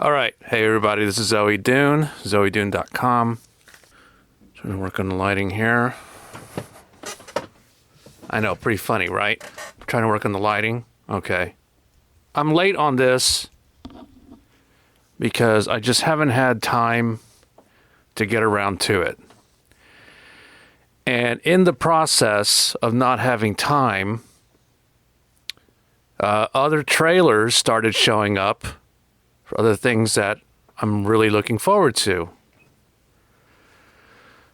All right. Hey, everybody. This is Zoe Dune, zoedune.com. Trying to work on the lighting here. I know, pretty funny, right? Trying to work on the lighting. Okay. I'm late on this because I just haven't had time to get around to it. And in the process of not having time, other trailers started showing up for other things that I'm really looking forward to.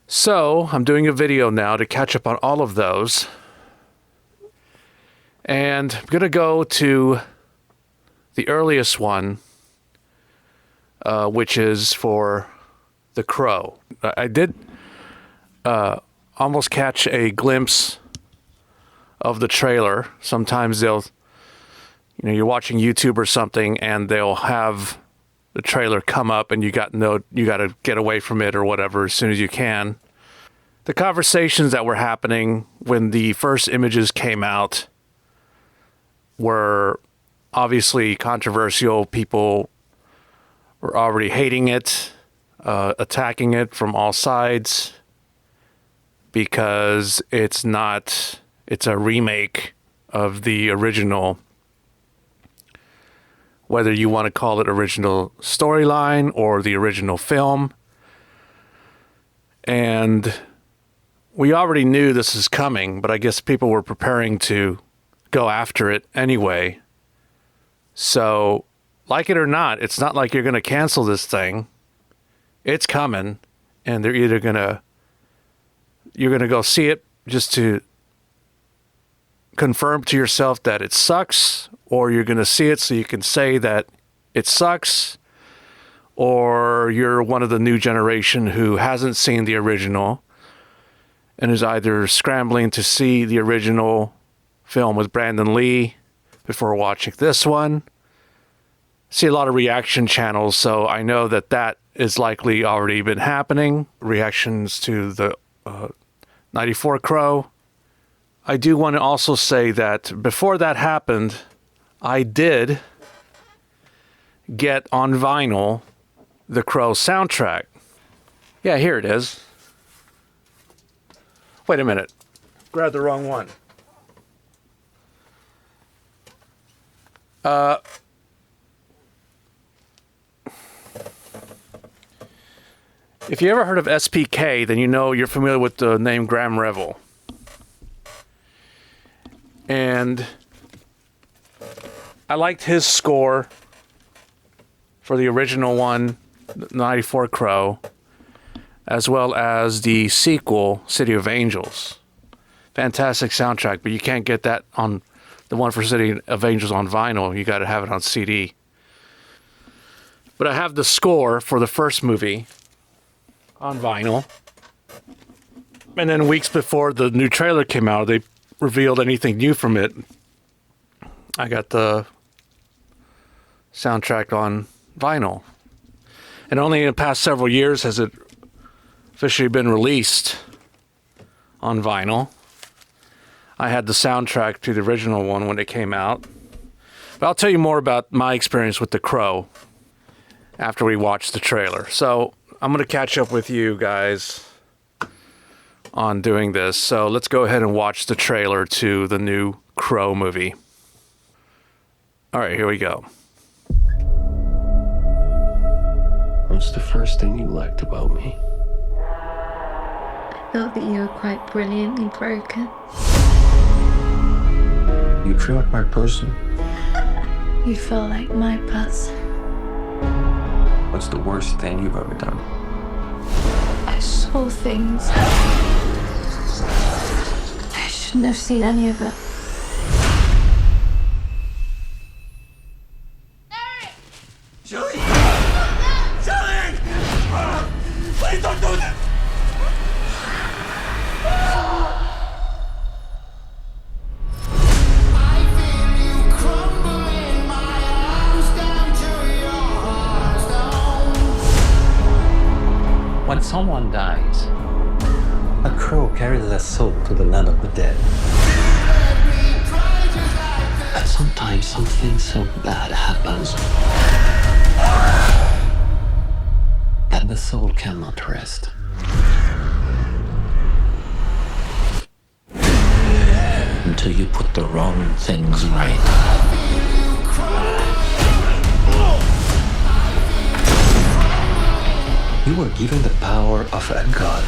So I'm doing a video now to catch up on all of those. And I'm going to go to the earliest one, which is for The Crow. I did almost catch a glimpse of the trailer. Sometimes you're watching YouTube or something and they'll have the trailer come up and you got to get away from it or whatever as soon as you can. The conversations that were happening when the first images came out were obviously controversial. People were already hating it, attacking it from all sides because it's a remake of the original. Whether you want to call it original storyline or the original film. And we already knew this is coming, but I guess people were preparing to go after it anyway. So, like it or not, it's not like you're going to cancel this thing. It's coming, and they're either you're going to go see it just to confirm to yourself that it sucks, or you're going to see it so you can say that it sucks, or you're one of the new generation who hasn't seen the original and is either scrambling to see the original film with Brandon Lee before watching this one. See a lot of reaction channels, so I know that is likely already been happening. Reactions to the 94 Crow. I do want to also say that before that happened, I did get on vinyl the Crow soundtrack. Yeah, here it is. Wait a minute. Grabbed the wrong one. If you ever heard of SPK, then you know you're familiar with the name Graham Revel. And I liked his score for the original one, 94 Crow, as well as the sequel, City of Angels. Fantastic soundtrack, but you can't get that on the one for City of Angels on vinyl. You got to have it on CD. But I have the score for the first movie on vinyl. And then weeks before the new trailer came out, they revealed anything new from it. I got the soundtrack on vinyl. And only in the past several years has it officially been released on vinyl. I had the soundtrack to the original one when it came out. But I'll tell you more about my experience with The Crow after we watch the trailer. So I'm going to catch up with you guys on doing this. So let's go ahead and watch the trailer to the new Crow movie. All right, here we go. What's the first thing you liked about me? I thought that you were quite brilliantly broken. You feel like my person? You feel like my person. What's the worst thing you've ever done? I saw things. I shouldn't have seen any of it. Julie! Julie! Please don't do that! When someone dies, a crow carries their soul to the land of the dead. And sometimes something so bad happens and the soul cannot rest. Until you put the wrong things right. You were given the power of a god.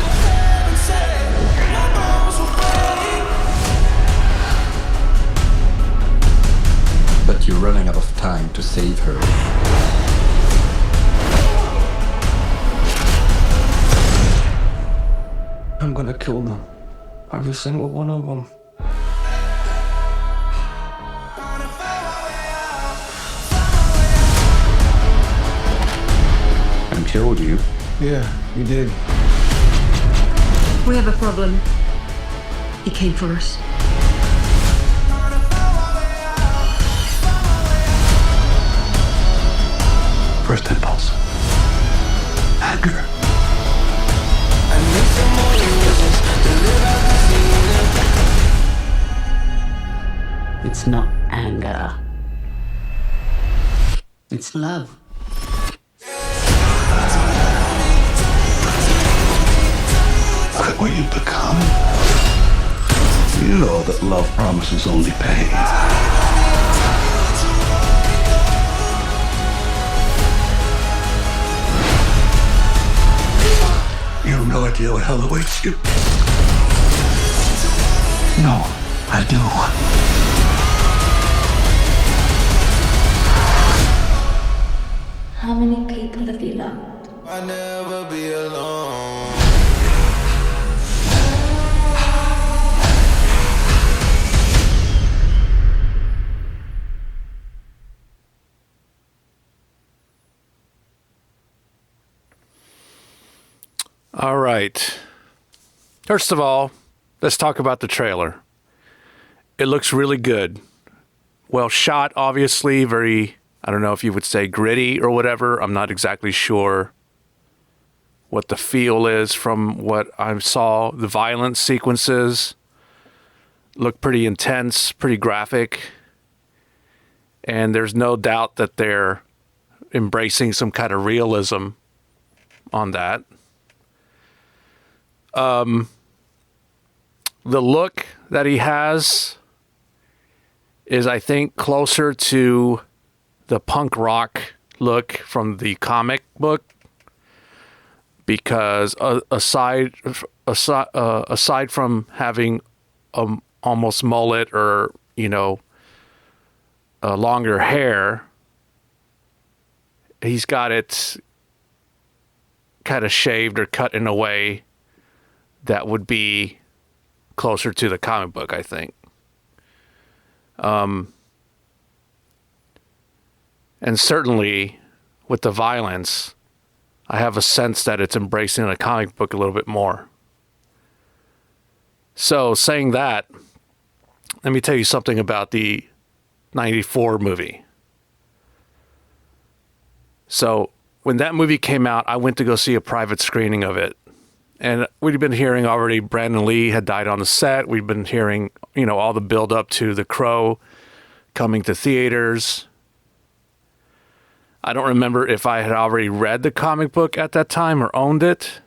But you're running out of time to save her. I'm gonna kill them. Every single one of them. And killed you. Yeah, you did. We have a problem. He came for us. First impulse. Anger. It's not anger. It's love. Look at what you've become. You know that love promises only pain. You have no idea what hell awaits you. No, I do. How many people have you loved? I'll never be alone. All right. First of all, let's talk about the trailer. It looks really good. Well shot, obviously, very, I don't know if you would say gritty or whatever. I'm not exactly sure what the feel is from what I saw. The violence sequences look pretty intense, pretty graphic. And there's no doubt that they're embracing some kind of realism on that. The look that he has is, I think, closer to the punk rock look from the comic book, because aside from having almost mullet or longer hair, he's got it kind of shaved or cut in a way that would be closer to the comic book, I think. And certainly with the violence, I have a sense that it's embracing the comic book a little bit more. So saying that, let me tell you something about the 94 movie. So when that movie came out, I went to go see a private screening of it. And we'd been hearing already Brandon Lee had died on the set. We'd been hearing, all the build up to The Crow coming to theaters. I don't remember if I had already read the comic book at that time or owned it.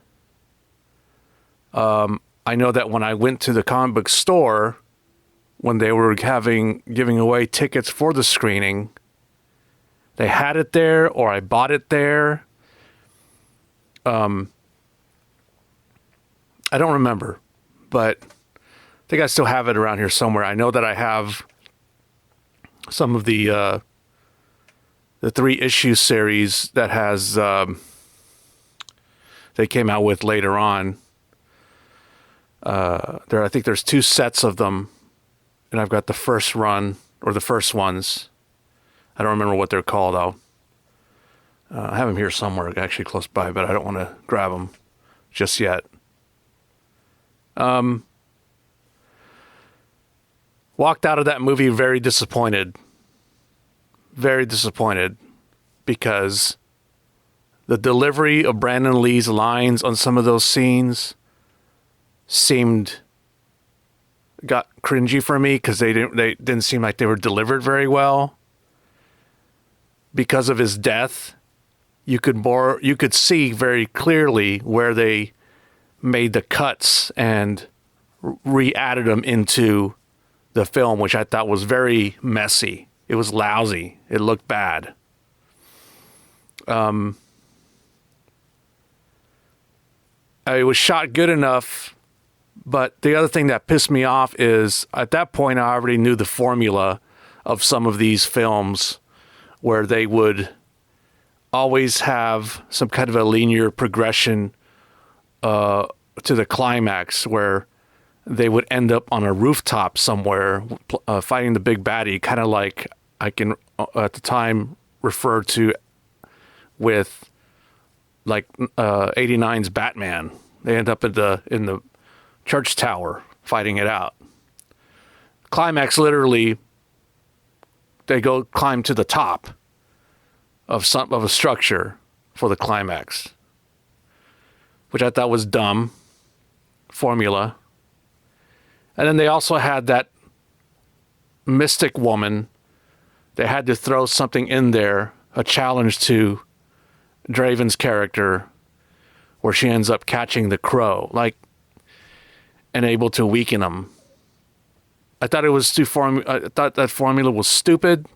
I know that when I went to the comic book store, when they were giving away tickets for the screening, they had it there, or I bought it there. I don't remember, but I think I still have it around here somewhere. I know that I have some of the 3-issue series that has they came out with later on. I think there's 2 sets of them, and I've got the first run, or the first ones. I don't remember what they're called, though. I have them here somewhere, actually close by, but I don't want to grab them just yet. Walked out of that movie very disappointed. Very disappointed, because the delivery of Brandon Lee's lines on some of those scenes got cringy for me, because they didn't seem like they were delivered very well. Because of his death, you could see very clearly where they made the cuts and re-added them into the film, which I thought was very messy. It was lousy. It looked bad. It was shot good enough, but the other thing that pissed me off is at that point I already knew the formula of some of these films where they would always have some kind of a linear progression to the climax where they would end up on a rooftop somewhere fighting the big baddie, kind of like I can at the time refer to with like 89's Batman. They end up in the church tower fighting it out. Climax, literally, they go climb to the top of a structure for the climax, which I thought was dumb formula. And then they also had that mystic woman. They had to throw something in there, a challenge to Draven's character, where she ends up catching the crow, and able to weaken him. I thought it was I thought that formula was stupid.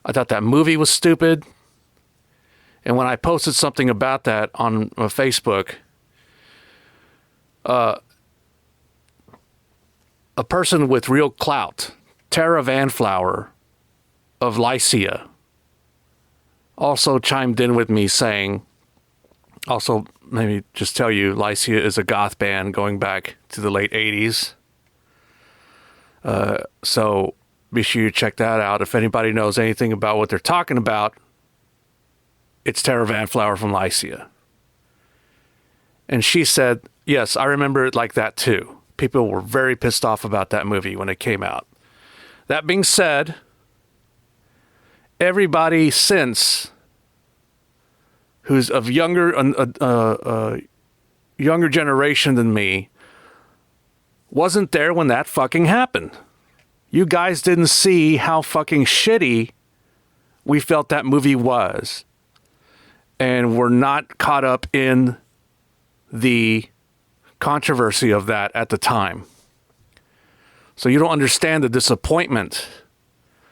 I thought that movie was stupid. And when I posted something about that on Facebook, a person with real clout, Tara Vanflower of Lycia, also chimed in with me saying, also, maybe just tell you, Lycia is a goth band going back to the late 80s. So be sure you check that out. If anybody knows anything about what they're talking about, it's Tara Vanflower from Lycia. And she said, yes, I remember it like that too. People were very pissed off about that movie when it came out. That being said, everybody since who's of younger generation than me wasn't there when that fucking happened. You guys didn't see how fucking shitty we felt that movie was. And we're not caught up in the controversy of that at the time. So you don't understand the disappointment,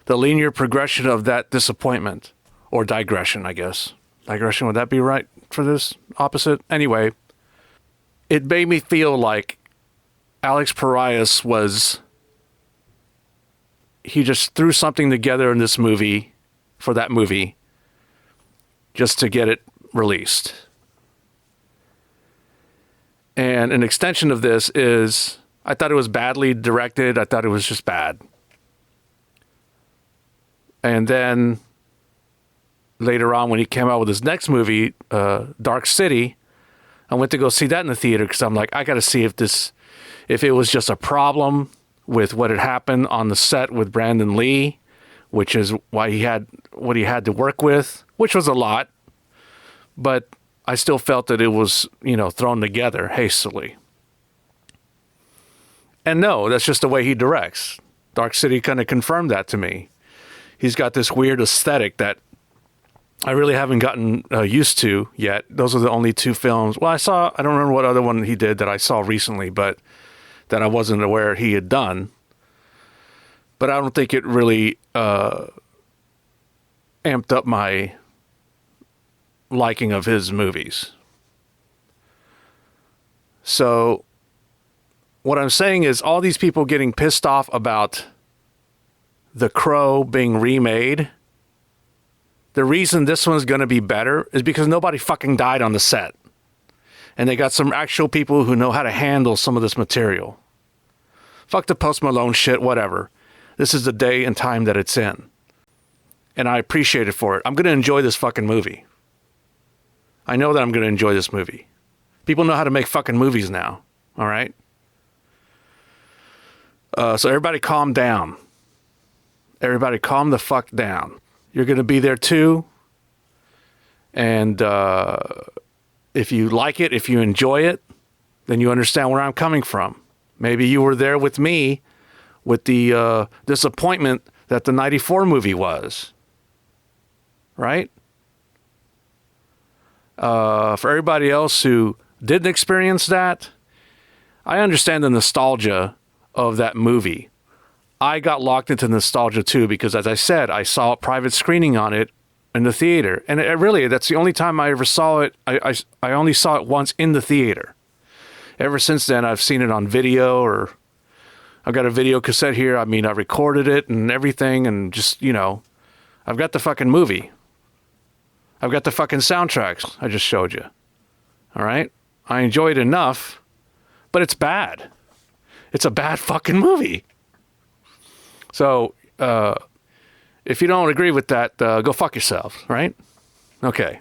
the linear progression of that disappointment, or digression, I guess. Digression, would that be right for this? Opposite? Anyway, it made me feel like Alex Parias he just threw something together in this movie, for that movie, just to get it released. And an extension of this is, I thought it was badly directed. I thought it was just bad. And then later on, when he came out with his next movie, Dark City, I went to go see that in the theater because I'm like, I got to see if it was just a problem with what had happened on the set with Brandon Lee, which is why he had what he had to work with, which was a lot. But I still felt that it was, thrown together hastily. And no, that's just the way he directs. Dark City kind of confirmed that to me. He's got this weird aesthetic that I really haven't gotten used to yet. Those are the only two films. Well, I don't remember what other one he did that I saw recently, but that I wasn't aware he had done. But I don't think it really amped up my liking of his movies. So what I'm saying is all these people getting pissed off about The Crow being remade, the reason this one's going to be better is because nobody fucking died on the set. And they got some actual people who know how to handle some of this material. Fuck the Post Malone shit, whatever. This is the day and time that it's in. And I appreciate it for it. I'm going to enjoy this fucking movie. I know that I'm going to enjoy this movie. People know how to make fucking movies now. All right? So everybody calm down. Everybody calm the fuck down. You're going to be there too. And if you like it, if you enjoy it, then you understand where I'm coming from. Maybe you were there with me with the disappointment that the 94 movie was. Right? For everybody else who didn't experience that, I understand the nostalgia of that movie. I got locked into nostalgia too because, as I said, I saw a private screening on it in the theater. And that's the only time I ever saw it. I only saw it once in the theater. Ever since then, I've seen it on video, or I've got a video cassette here. I mean, I recorded it and everything, and just, I've got the fucking movie. I've got the fucking soundtracks I just showed you. All right? I enjoy it enough, but it's bad. It's a bad fucking movie. So, if you don't agree with that, go fuck yourself, right? Okay.